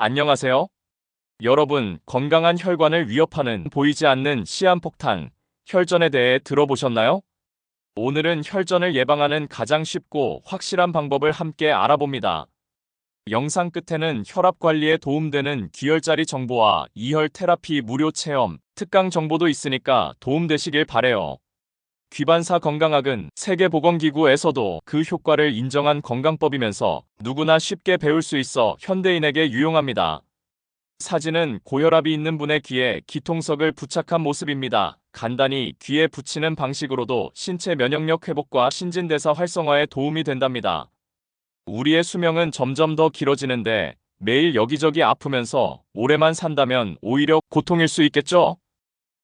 안녕하세요. 여러분, 건강한 혈관을 위협하는 보이지 않는 시한폭탄, 혈전에 대해 들어보셨나요? 오늘은 혈전을 예방하는 가장 쉽고 확실한 방법을 함께 알아봅니다. 영상 끝에는 혈압 관리에 도움되는 귀혈자리 정보와 이혈 테라피 무료 체험, 특강 정보도 있으니까 도움되시길 바래요. 귀반사 건강학은 세계보건기구에서도 그 효과를 인정한 건강법이면서 누구나 쉽게 배울 수 있어 현대인에게 유용합니다. 사진은 고혈압이 있는 분의 귀에 기통석을 부착한 모습입니다. 간단히 귀에 붙이는 방식으로도 신체 면역력 회복과 신진대사 활성화에 도움이 된답니다. 우리의 수명은 점점 더 길어지는데 매일 여기저기 아프면서 오래만 산다면 오히려 고통일 수 있겠죠?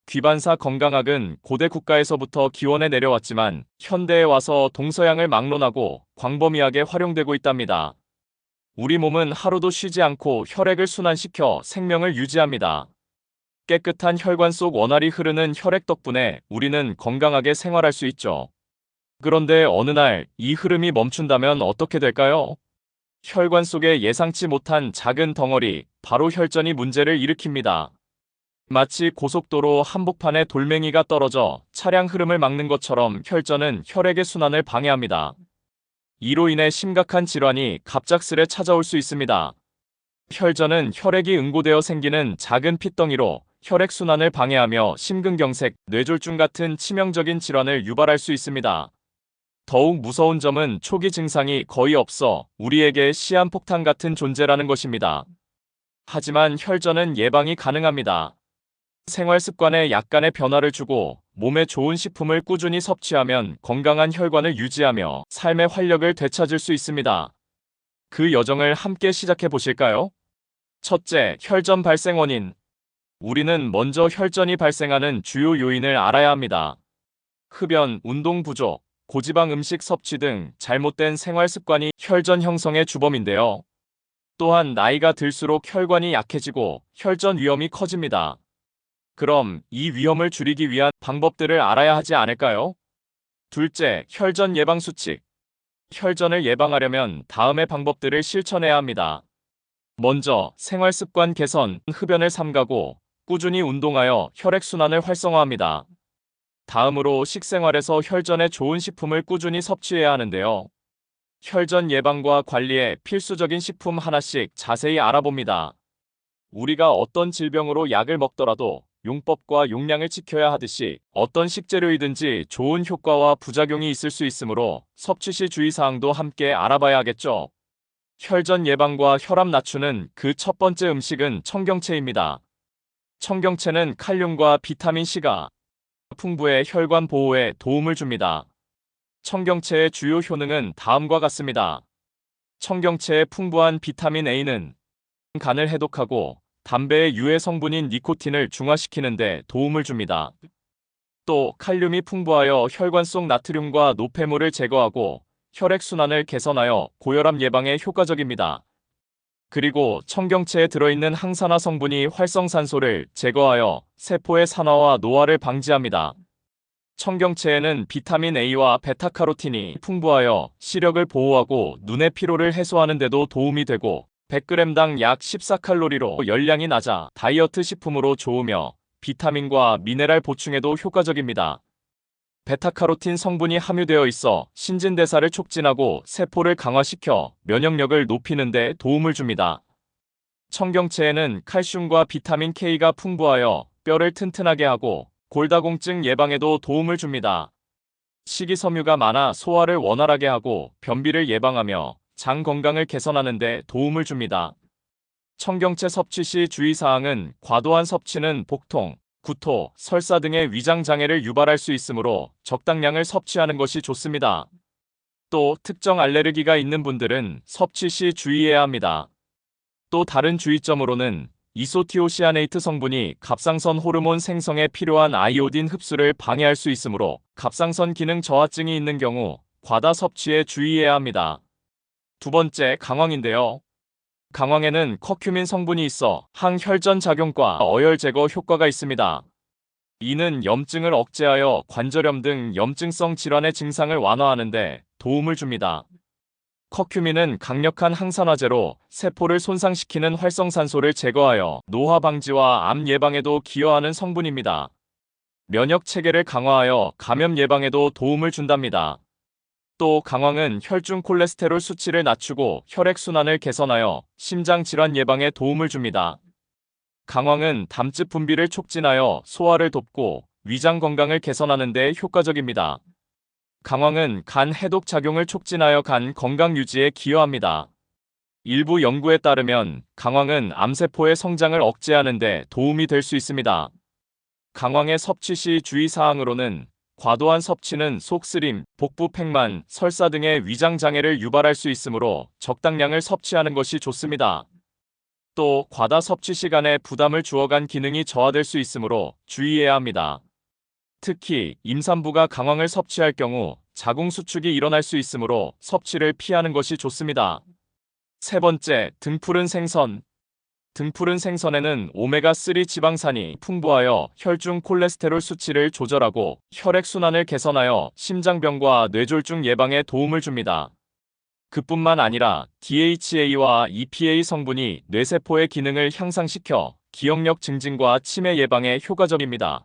귀반사 건강학은 고대 국가에서부터 기원해 내려왔지만 현대에 와서 동서양을 막론하고 광범위하게 활용되고 있답니다. 우리 몸은 하루도 쉬지 않고 혈액을 순환시켜 생명을 유지합니다. 깨끗한 혈관 속 원활히 흐르는 혈액 덕분에 우리는 건강하게 생활할 수 있죠. 그런데 어느 날 이 흐름이 멈춘다면 어떻게 될까요? 혈관 속에 예상치 못한 작은 덩어리, 바로 혈전이 문제를 일으킵니다. 마치 고속도로 한복판에 돌멩이가 떨어져 차량 흐름을 막는 것처럼 혈전은 혈액의 순환을 방해합니다. 이로 인해 심각한 질환이 갑작스레 찾아올 수 있습니다. 혈전은 혈액이 응고되어 생기는 작은 핏덩이로 혈액순환을 방해하며 심근경색, 뇌졸중 같은 치명적인 질환을 유발할 수 있습니다. 더욱 무서운 점은 초기 증상이 거의 없어 우리에게 시한폭탄 같은 존재라는 것입니다. 하지만 혈전은 예방이 가능합니다. 생활 습관에 약간의 변화를 주고 몸에 좋은 식품을 꾸준히 섭취하면 건강한 혈관을 유지하며 삶의 활력을 되찾을 수 있습니다. 그 여정을 함께 시작해 보실까요? 첫째, 혈전 발생 원인. 우리는 먼저 혈전이 발생하는 주요 요인을 알아야 합니다. 흡연, 운동 부족, 고지방 음식 섭취 등 잘못된 생활 습관이 혈전 형성의 주범인데요. 또한 나이가 들수록 혈관이 약해지고 혈전 위험이 커집니다. 그럼 이 위험을 줄이기 위한 방법들을 알아야 하지 않을까요? 둘째, 혈전 예방 수칙. 혈전을 예방하려면 다음의 방법들을 실천해야 합니다. 먼저, 생활 습관 개선, 흡연을 삼가고 꾸준히 운동하여 혈액순환을 활성화합니다. 다음으로 식생활에서 혈전에 좋은 식품을 꾸준히 섭취해야 하는데요. 혈전 예방과 관리에 필수적인 식품 하나씩 자세히 알아봅니다. 우리가 어떤 질병으로 약을 먹더라도 용법과 용량을 지켜야 하듯이 어떤 식재료이든지 좋은 효과와 부작용이 있을 수 있으므로 섭취 시 주의사항도 함께 알아봐야 하겠죠. 혈전 예방과 혈압 낮추는 그 첫 번째 음식은 청경채입니다. 청경채는 칼륨과 비타민 C가 풍부해 혈관 보호에 도움을 줍니다. 청경채의 주요 효능은 다음과 같습니다. 청경채의 풍부한 비타민 A는 간을 해독하고 담배의 유해 성분인 니코틴을 중화시키는 데 도움을 줍니다. 또 칼륨이 풍부하여 혈관 속 나트륨과 노폐물을 제거하고 혈액순환을 개선하여 고혈압 예방에 효과적입니다. 그리고 청경채에 들어있는 항산화 성분이 활성산소를 제거하여 세포의 산화와 노화를 방지합니다. 청경채에는 비타민 A와 베타카로틴이 풍부하여 시력을 보호하고 눈의 피로를 해소하는 데도 도움이 되고 100g당 약 14칼로리로 열량이 낮아 다이어트 식품으로 좋으며 비타민과 미네랄 보충에도 효과적입니다. 베타카로틴 성분이 함유되어 있어 신진대사를 촉진하고 세포를 강화시켜 면역력을 높이는 데 도움을 줍니다. 청경채에는 칼슘과 비타민 K가 풍부하여 뼈를 튼튼하게 하고 골다공증 예방에도 도움을 줍니다. 식이섬유가 많아 소화를 원활하게 하고 변비를 예방하며 장 건강을 개선하는 데 도움을 줍니다. 청경채 섭취 시 주의사항은 과도한 섭취는 복통, 구토, 설사 등의 위장 장애를 유발할 수 있으므로 적당량을 섭취하는 것이 좋습니다. 또 특정 알레르기가 있는 분들은 섭취 시 주의해야 합니다. 또 다른 주의점으로는 이소티오시아네이트 성분이 갑상선 호르몬 생성에 필요한 아이오딘 흡수를 방해할 수 있으므로 갑상선 기능 저하증이 있는 경우 과다 섭취에 주의해야 합니다. 두 번째, 강황인데요. 강황에는 커큐민 성분이 있어 항혈전 작용과 어혈 제거 효과가 있습니다. 이는 염증을 억제하여 관절염 등 염증성 질환의 증상을 완화하는 데 도움을 줍니다. 커큐민은 강력한 항산화제로 세포를 손상시키는 활성산소를 제거하여 노화 방지와 암 예방에도 기여하는 성분입니다. 면역 체계를 강화하여 감염 예방에도 도움을 준답니다. 또 강황은 혈중 콜레스테롤 수치를 낮추고 혈액순환을 개선하여 심장 질환 예방에 도움을 줍니다. 강황은 담즙 분비를 촉진하여 소화를 돕고 위장 건강을 개선하는 데 효과적입니다. 강황은 간 해독 작용을 촉진하여 간 건강 유지에 기여합니다. 일부 연구에 따르면 강황은 암세포의 성장을 억제하는 데 도움이 될 수 있습니다. 강황의 섭취 시 주의사항으로는 과도한 섭취는 속쓰림, 복부 팽만, 설사 등의 위장 장애를 유발할 수 있으므로 적당량을 섭취하는 것이 좋습니다. 또 과다 섭취 시간에 부담을 주어간 기능이 저하될 수 있으므로 주의해야 합니다. 특히 임산부가 강황을 섭취할 경우 자궁 수축이 일어날 수 있으므로 섭취를 피하는 것이 좋습니다. 세 번째, 등푸른 생선. 등푸른 생선에는 오메가3 지방산이 풍부하여 혈중 콜레스테롤 수치를 조절하고 혈액순환을 개선하여 심장병과 뇌졸중 예방에 도움을 줍니다. 그뿐만 아니라 DHA와 EPA 성분이 뇌세포의 기능을 향상시켜 기억력 증진과 치매 예방에 효과적입니다.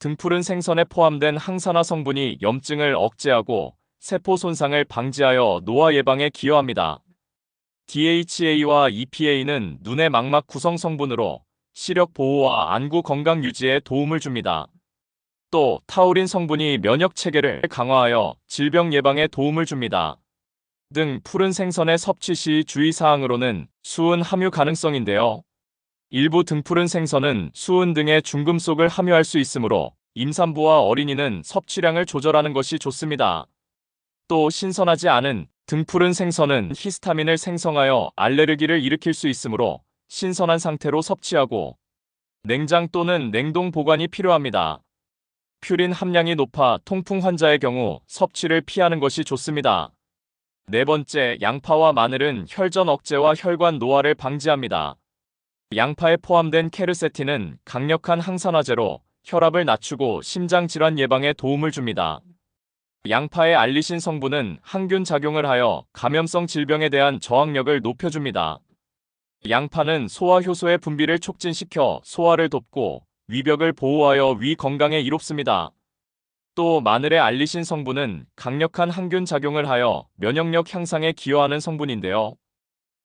등푸른 생선에 포함된 항산화 성분이 염증을 억제하고 세포 손상을 방지하여 노화 예방에 기여합니다. DHA와 EPA는 눈의 망막 구성 성분으로 시력 보호와 안구 건강 유지에 도움을 줍니다. 또 타우린 성분이 면역 체계를 강화하여 질병 예방에 도움을 줍니다. 등 푸른 생선의 섭취 시 주의사항으로는 수은 함유 가능성인데요. 일부 등푸른 생선은 수은 등의 중금속을 함유할 수 있으므로 임산부와 어린이는 섭취량을 조절하는 것이 좋습니다. 또 신선하지 않은 등푸른 생선은 히스타민을 생성하여 알레르기를 일으킬 수 있으므로 신선한 상태로 섭취하고 냉장 또는 냉동 보관이 필요합니다. 퓨린 함량이 높아 통풍 환자의 경우 섭취를 피하는 것이 좋습니다. 네 번째, 양파와 마늘은 혈전 억제와 혈관 노화를 방지합니다. 양파에 포함된 케르세틴은 강력한 항산화제로 혈압을 낮추고 심장 질환 예방에 도움을 줍니다. 양파의 알리신 성분은 항균 작용을 하여 감염성 질병에 대한 저항력을 높여줍니다. 양파는 소화효소의 분비를 촉진시켜 소화를 돕고 위벽을 보호하여 위 건강에 이롭습니다. 또 마늘의 알리신 성분은 강력한 항균 작용을 하여 면역력 향상에 기여하는 성분인데요.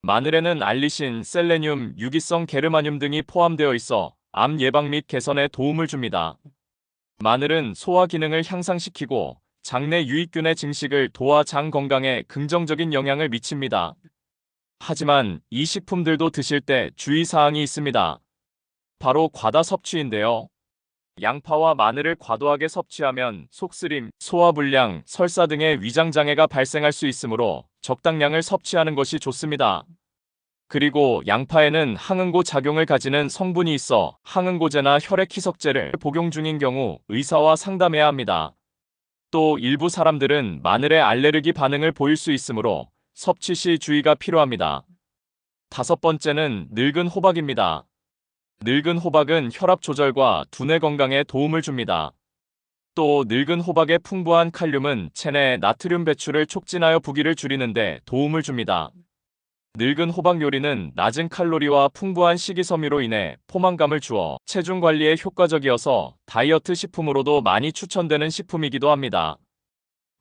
마늘에는 알리신, 셀레늄, 유기성 게르마늄 등이 포함되어 있어 암 예방 및 개선에 도움을 줍니다. 마늘은 소화 기능을 향상시키고 장내 유익균의 증식을 도와 장 건강에 긍정적인 영향을 미칩니다. 하지만 이 식품들도 드실 때 주의사항이 있습니다. 바로 과다 섭취인데요. 양파와 마늘을 과도하게 섭취하면 속쓰림, 소화불량, 설사 등의 위장장애가 발생할 수 있으므로 적당량을 섭취하는 것이 좋습니다. 그리고 양파에는 항응고 작용을 가지는 성분이 있어 항응고제나 혈액희석제를 복용 중인 경우 의사와 상담해야 합니다. 또 일부 사람들은 마늘에 알레르기 반응을 보일 수 있으므로 섭취 시 주의가 필요합니다. 다섯 번째는 늙은 호박입니다. 늙은 호박은 혈압 조절과 두뇌 건강에 도움을 줍니다. 또 늙은 호박의 풍부한 칼륨은 체내 나트륨 배출을 촉진하여 부기를 줄이는 데 도움을 줍니다. 늙은 호박 요리는 낮은 칼로리와 풍부한 식이섬유로 인해 포만감을 주어 체중 관리에 효과적이어서 다이어트 식품으로도 많이 추천되는 식품이기도 합니다.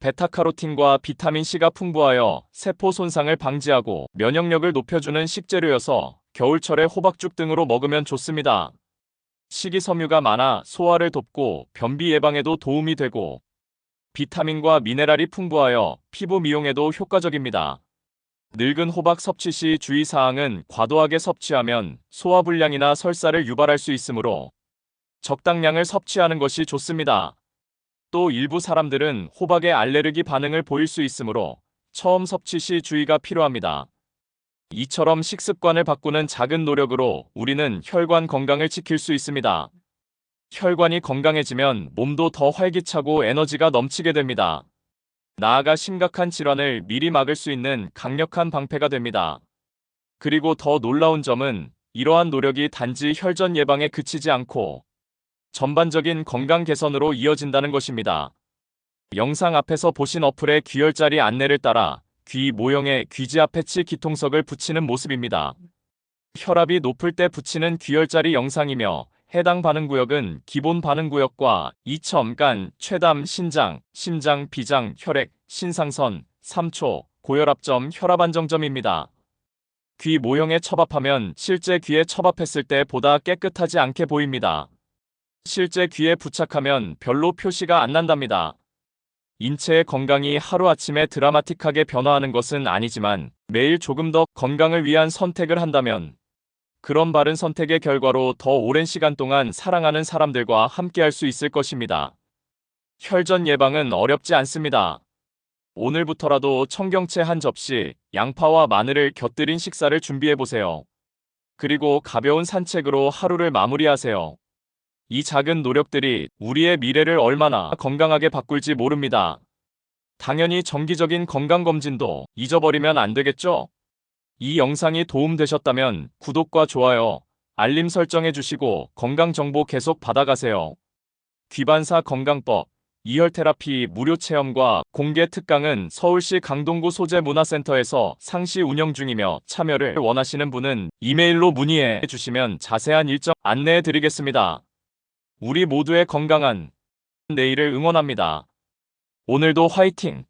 베타카로틴과 비타민C가 풍부하여 세포 손상을 방지하고 면역력을 높여주는 식재료여서 겨울철에 호박죽 등으로 먹으면 좋습니다. 식이섬유가 많아 소화를 돕고 변비 예방에도 도움이 되고 비타민과 미네랄이 풍부하여 피부 미용에도 효과적입니다. 늙은 호박 섭취 시 주의사항은 과도하게 섭취하면 소화불량이나 설사를 유발할 수 있으므로 적당량을 섭취하는 것이 좋습니다. 또 일부 사람들은 호박에 알레르기 반응을 보일 수 있으므로 처음 섭취 시 주의가 필요합니다. 이처럼 식습관을 바꾸는 작은 노력으로 우리는 혈관 건강을 지킬 수 있습니다. 혈관이 건강해지면 몸도 더 활기차고 에너지가 넘치게 됩니다. 나아가 심각한 질환을 미리 막을 수 있는 강력한 방패가 됩니다. 그리고 더 놀라운 점은 이러한 노력이 단지 혈전 예방에 그치지 않고 전반적인 건강 개선으로 이어진다는 것입니다. 영상 앞에서 보신 어플의 귀혈자리 안내를 따라 귀 모형에 귀지 앞에 기통석을 붙이는 모습입니다. 혈압이 높을 때 붙이는 귀혈자리 영상이며 해당 반응구역은 기본 반응구역과 이첨, 간, 췌담, 신장, 심장, 비장, 혈액, 신상선, 3초, 고혈압점, 혈압안정점입니다. 귀 모형에 처밥하면 실제 귀에 처밥했을 때 보다 깨끗하지 않게 보입니다. 실제 귀에 부착하면 별로 표시가 안 난답니다. 인체의 건강이 하루아침에 드라마틱하게 변화하는 것은 아니지만 매일 조금 더 건강을 위한 선택을 한다면 그런 바른 선택의 결과로 더 오랜 시간 동안 사랑하는 사람들과 함께할 수 있을 것입니다. 혈전 예방은 어렵지 않습니다. 오늘부터라도 청경채 한 접시, 양파와 마늘을 곁들인 식사를 준비해보세요. 그리고 가벼운 산책으로 하루를 마무리하세요. 이 작은 노력들이 우리의 미래를 얼마나 건강하게 바꿀지 모릅니다. 당연히 정기적인 건강검진도 잊어버리면 안 되겠죠? 이 영상이 도움되셨다면 구독과 좋아요, 알림 설정해주시고 건강정보 계속 받아가세요. 귀반사 건강법, 이혈테라피 무료 체험과 공개 특강은 서울시 강동구 소재문화센터에서 상시 운영 중이며 참여를 원하시는 분은 이메일로 문의해 주시면 자세한 일정 안내해 드리겠습니다. 우리 모두의 건강한 내일을 응원합니다. 오늘도 화이팅!